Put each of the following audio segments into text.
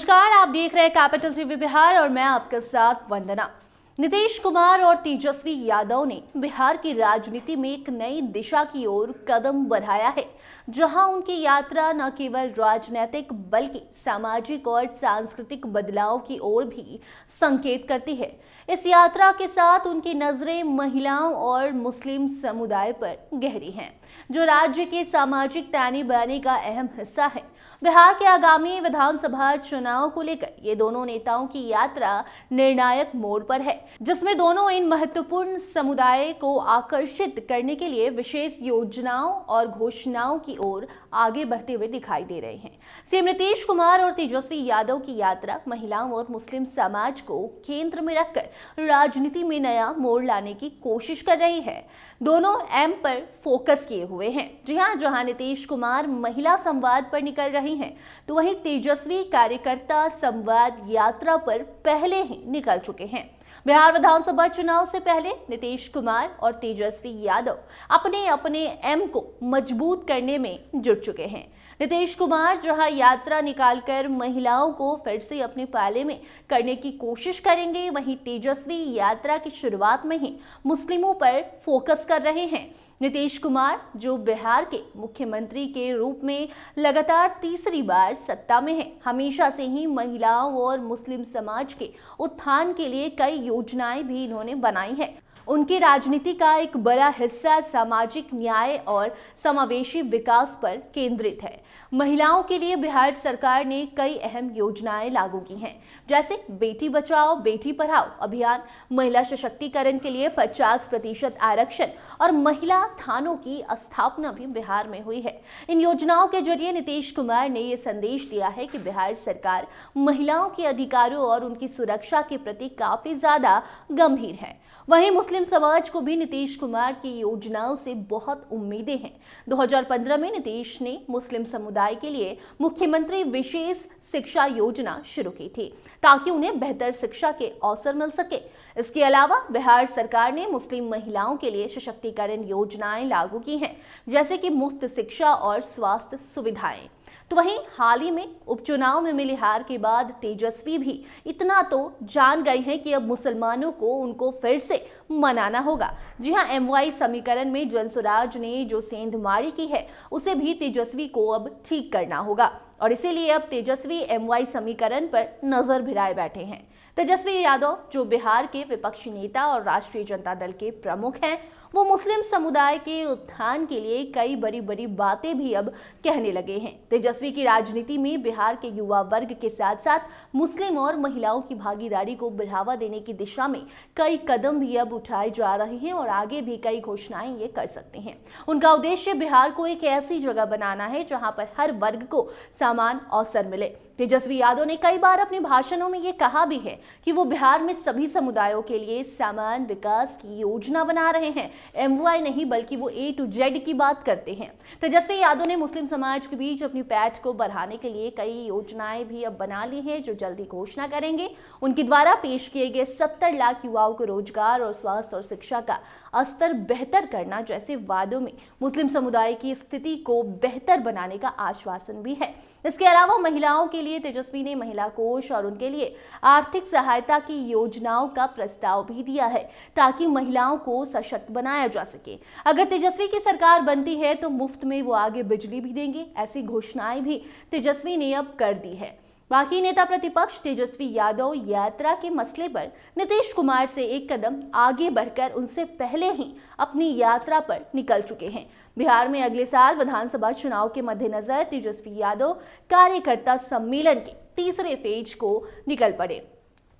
नमस्कार, आप देख रहे हैं कैपिटल टीवी बिहार और मैं आपके साथ वंदना। नीतीश कुमार और तेजस्वी यादव ने बिहार की राजनीति में एक नई दिशा की ओर कदम बढ़ाया है, जहां उनकी यात्रा न केवल राजनीतिक बल्कि सामाजिक और सांस्कृतिक बदलाव की ओर भी संकेत करती है। इस यात्रा के साथ उनकी नजरें महिलाओं और मुस्लिम समुदाय पर गहरी हैं, जो राज्य के सामाजिक ताने बाने का अहम हिस्सा है। बिहार के आगामी विधानसभा चुनाव को लेकर ये दोनों नेताओं की यात्रा निर्णायक मोड़ पर है, जिसमें दोनों इन महत्वपूर्ण समुदाय को आकर्षित करने के लिए विशेष योजनाओं और घोषणाओं की ओर आगे बढ़ते हुए दिखाई दे रहे हैं। सीएम नीतीश कुमार और तेजस्वी यादव की यात्रा महिलाओं और मुस्लिम समाज को केंद्र में रखकर राजनीति में नया मोड़ लाने की कोशिश कर रही है। दोनों एम पर फोकस किए हुए हैं। जी हाँ, जहां नीतीश कुमार महिला संवाद पर निकल रही हैं, तो वहीं तेजस्वी कार्यकर्ता संवाद यात्रा पर पहले ही निकल चुके हैं। बिहार विधानसभा चुनाव से पहले नीतीश कुमार और तेजस्वी यादव अपने अपने एम को मजबूत करने में जुट चुके हैं। नीतीश कुमार जहां यात्रा निकालकर महिलाओं को फिर से अपने पाले में करने की कोशिश करेंगे, वहीं तेजस्वी यात्रा की शुरुआत में ही मुस्लिमों पर फोकस कर रहे हैं। नीतीश कुमार, जो बिहार के मुख्यमंत्री के रूप में लगातार तीसरी बार सत्ता में है, हमेशा से ही महिलाओं और मुस्लिम समाज के उत्थान के लिए कई योजनाएं भी इन्होंने बनाई है। उनकी राजनीति का एक बड़ा हिस्सा सामाजिक न्याय और समावेशी विकास पर केंद्रित है। महिलाओं के लिए बिहार सरकार ने कई अहम योजनाएं लागू की हैं, जैसे बेटी बचाओ बेटी पढ़ाओ अभियान, महिला सशक्तिकरण के लिए 50% आरक्षण और महिला थानों की स्थापना भी बिहार में हुई है। इन योजनाओं के जरिए नीतीश कुमार ने यह संदेश दिया है कि बिहार सरकार महिलाओं के अधिकारों और उनकी सुरक्षा के प्रति काफी ज्यादा गंभीर है। वहीं मुस्लिम समाज को भी नीतीश कुमार की योजनाओं से बहुत उम्मीदें हैं। 2015 में नीतीश ने मुस्लिम समुदाय के लिए मुख्यमंत्री विशेष शिक्षा योजना शुरू की थी, ताकि उन्हें बेहतर शिक्षा के अवसर मिल सके। इसके अलावा बिहार सरकार ने मुस्लिम महिलाओं के लिए सशक्तिकरण योजनाएं लागू की हैं, जैसे कि मुफ्त शिक्षा और स्वास्थ्य सुविधाएं। तो वहीं हाल ही में उपचुनाव में मिली हार के बाद तेजस्वी भी इतना तो जान गए हैं कि अब मुसलमानों को उनको फिर से मनाना होगा। जी हां, MY समीकरण में जनसुराज ने जो सेंधमारी की है, उसे भी तेजस्वी को अब ठीक करना होगा और इसीलिए अब तेजस्वी MY समीकरण पर नजर भिड़ाए बैठे हैं। तेजस्वी यादव, जो बिहार के विपक्षी नेता और राष्ट्रीय जनता दल के प्रमुख हैं, वो मुस्लिम समुदाय के उत्थान के लिए कई बड़ी बड़ी बातें भी अब कहने लगे हैं। तेजस्वी की राजनीति में बिहार के युवा वर्ग के साथ साथ मुस्लिम और महिलाओं की भागीदारी को बढ़ावा देने की दिशा में कई कदम भी अब उठाए जा रहे हैं और आगे भी कई घोषणाएं ये कर सकते हैं। उनका उद्देश्य बिहार को एक ऐसी जगह बनाना है जहां पर हर वर्ग को समान अवसर मिले। तेजस्वी यादव ने कई बार अपने भाषणों में ये कहा भी है कि वो बिहार में सभी समुदायों के लिए समान विकास की योजना बना रहे हैं। MY नहीं, बल्कि वो A to Z की बात करते हैं। तेजस्वी यादव ने मुस्लिम समाज के बीच अपनी पैठ को बढ़ाने के लिए कई योजनाएं भी अब बना ली हैं, जो जल्दी घोषणा करेंगे। उनके द्वारा पेश किए गए 70 लाख युवाओं को रोजगार और स्वास्थ्य और शिक्षा का स्तर बेहतर करना जैसे वादों में मुस्लिम समुदाय की स्थिति को बेहतर बनाने का आश्वासन भी है। इसके अलावा महिलाओं के लिए तेजस्वी ने महिला कोष और उनके लिए आर्थिक सहायता की योजनाओं का प्रस्ताव भी दिया है, ताकि महिलाओं को सशक्त बनाया जा सके। अगर तेजस्वी की सरकार बनती है तो मुफ्त में वो आगे बिजली भी देंगे। ऐसी घोषणाएं भी तेजस्वी ने अब कर दी है। बाकी नेता प्रतिपक्ष तेजस्वी यादव यात्रा के मसले पर नीतीश कुमार से एक कदम आगे बढ़कर उनसे पहले ही अपनी यात्रा पर निकल चुके हैं। बिहार में अगले साल विधानसभा चुनाव के मद्देनजर तेजस्वी यादव कार्यकर्ता सम्मेलन के तीसरे फेज को निकल पड़े।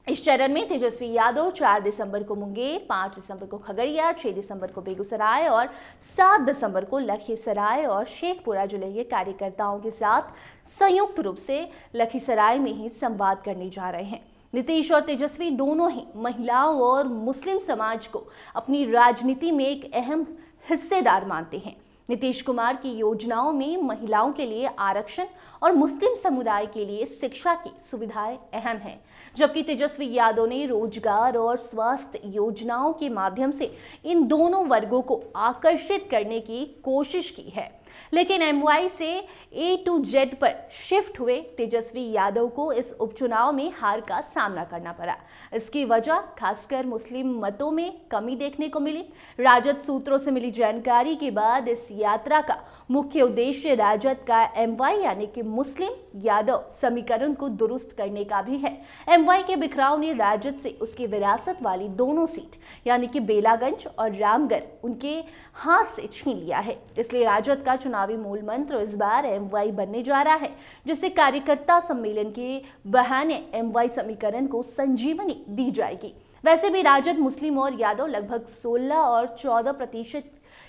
इस चरण में तेजस्वी यादव 4 दिसंबर को मुंगेर, 5 दिसंबर को खगड़िया, 6 दिसंबर को बेगूसराय और 7 दिसंबर को लखीसराय और शेखपुरा जिले के कार्यकर्ताओं के साथ संयुक्त रूप से लखीसराय में ही संवाद करने जा रहे हैं। नीतीश और तेजस्वी दोनों ही महिलाओं और मुस्लिम समाज को अपनी राजनीति में एक अहम हिस्सेदार मानते हैं। नीतीश कुमार की योजनाओं में महिलाओं के लिए आरक्षण और मुस्लिम समुदाय के लिए शिक्षा की सुविधाएं अहम हैं, जबकि तेजस्वी यादव ने रोजगार और स्वास्थ्य योजनाओं के माध्यम से इन दोनों वर्गों को आकर्षित करने की कोशिश की है। लेकिन एमवाई से ए टू जेड पर शिफ्ट हुए तेजस्वी यादव को इस उपचुनाव में हार का सामना करना पड़ा। इसकी वजह खासकर मुस्लिम मतों में कमी देखने को मिली। राजद सूत्रों से मिली जानकारी के बाद इस यात्रा का मुख्य उद्देश्य राजद का एमवाई यानी कि मुस्लिम यादव समीकरण को दुरुस्त करने का भी है। एमवाई के बिखराव ने राजद से उसकी विरासत वाली दोनों सीट यानी कि बेलागंज और रामगढ़ उनके हाथ से छीन लिया है। इसलिए राजद का चुनावी मूल मंत्र इस बार एमवाई बनने जा रहा है, जिससे कार्यकर्ता सम्मेलन के बहाने एमवाई समीकरण को संजीवनी दी जाएगी। वैसे भी राजद मुस्लिम और यादव लगभग 16 और 14%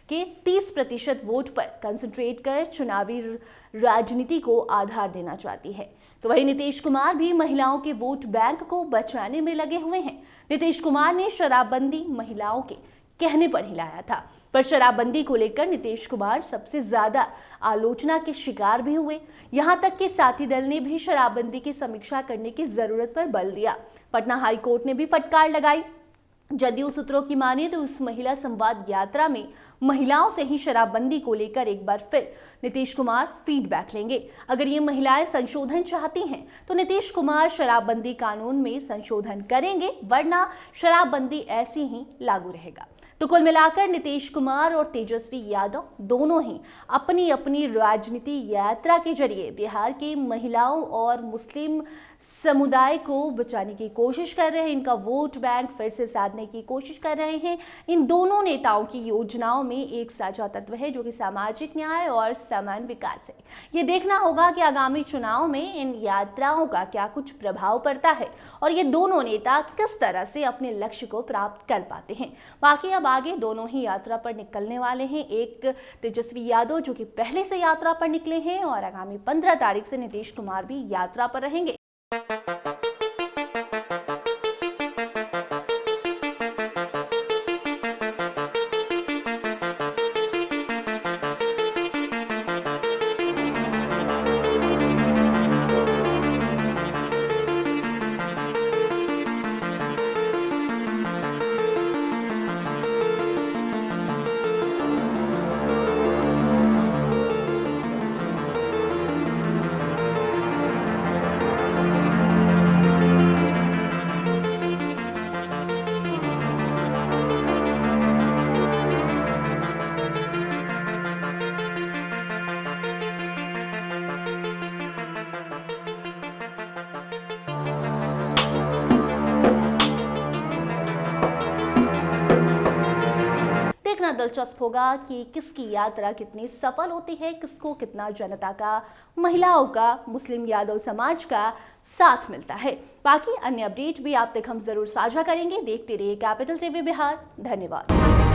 के 30% वोट पर कंसंट्रेट कर चुनावी राजनीति को आधार देना चाहती है। तो वहीं नीतीश कुमार भी महिलाओं के वोट बैंक को बचाने में लगे हुए हैं। नीतीश कुमार ने शराबबंदी महिलाओं के कहने पर ही लाया था, पर शराबबंदी को लेकर नीतीश कुमार सबसे ज्यादा आलोचना के शिकार भी हुए। यहां तक कि साथी दल ने भी शराबबंदी की समीक्षा करने की जरूरत पर बल दिया। पटना हाई कोर्ट ने भी फटकार लगाई। जदयू सूत्रों की माने तो उस महिला संवाद यात्रा में महिलाओं से ही शराबबंदी को लेकर एक बार फिर नीतीश कुमार फीडबैक लेंगे। अगर ये महिलाएं संशोधन चाहती हैं तो नीतीश कुमार शराबबंदी कानून में संशोधन करेंगे, वरना शराबबंदी ऐसी ही लागू रहेगा। तो कुल मिलाकर नीतीश कुमार और तेजस्वी यादव दोनों ही अपनी अपनी राजनीति यात्रा के जरिए बिहार की महिलाओं और मुस्लिम समुदाय को बचाने की कोशिश कर रहे हैं। इनका वोट बैंक फिर से साधने की कोशिश कर रहे हैं। इन दोनों नेताओं की योजनाओं में एक साझा तत्व है, जो कि सामाजिक न्याय और समान विकास है। ये देखना होगा कि आगामी चुनाव में इन यात्राओं का क्या कुछ प्रभाव पड़ता है और ये दोनों नेता किस तरह से अपने लक्ष्य को प्राप्त कर पाते हैं। बाकी अब आगे दोनों ही यात्रा पर निकलने वाले हैं। एक तेजस्वी यादव जो कि पहले से यात्रा पर निकले हैं और आगामी 15 तारीख से नीतीश कुमार भी यात्रा पर रहेंगे। दिलचस्प होगा कि किसकी यात्रा कितनी सफल होती है, किसको कितना जनता का, महिलाओं का, मुस्लिम यादव समाज का साथ मिलता है। बाकी अन्य अपडेट भी आप तक हम जरूर साझा करेंगे। देखते रहिए कैपिटल टीवी बिहार। धन्यवाद।